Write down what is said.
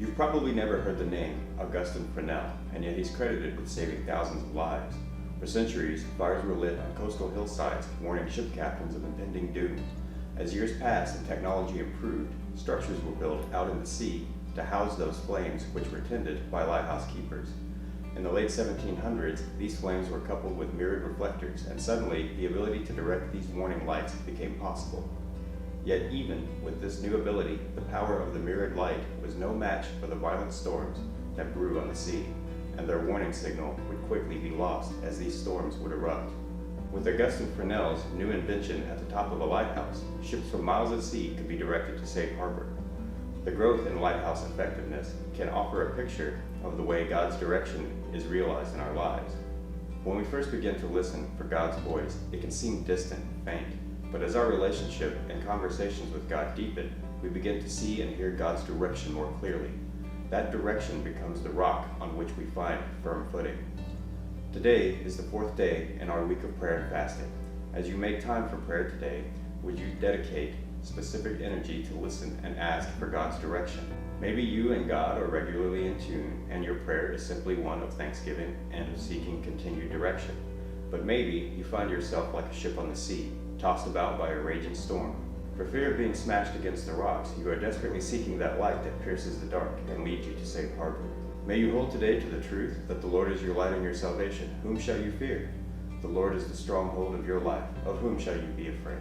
You've probably never heard the name Augustin Fresnel, and yet he's credited with saving thousands of lives. For centuries, fires were lit on coastal hillsides, warning ship captains of impending doom. As years passed and technology improved, structures were built out in the sea to house those flames, which were tended by lighthouse keepers. In the late 1700s, these flames were coupled with mirrored reflectors, and suddenly the ability to direct these warning lights became possible. Yet even with this new ability, the power of the mirrored light was no match for the violent storms that brew on the sea, and their warning signal would quickly be lost as these storms would erupt. With Augustin Fresnel's new invention at the top of a lighthouse, ships from miles at sea could be directed to safe harbor. The growth in lighthouse effectiveness can offer a picture of the way God's direction is realized in our lives. When we first begin to listen for God's voice, it can seem distant and faint. But as our relationship and conversations with God deepen, we begin to see and hear God's direction more clearly. That direction becomes the rock on which we find firm footing. Today is the fourth day in our week of prayer and fasting. As you make time for prayer today, would you dedicate specific energy to listen and ask for God's direction? Maybe you and God are regularly in tune, and your prayer is simply one of thanksgiving and of seeking continued direction. But maybe you find yourself like a ship on the sea, tossed about by a raging storm. For fear of being smashed against the rocks, you are desperately seeking that light that pierces the dark and leads you to safe harbor. May you hold today to the truth that the Lord is your light and your salvation. Whom shall you fear? The Lord is the stronghold of your life. Of whom shall you be afraid?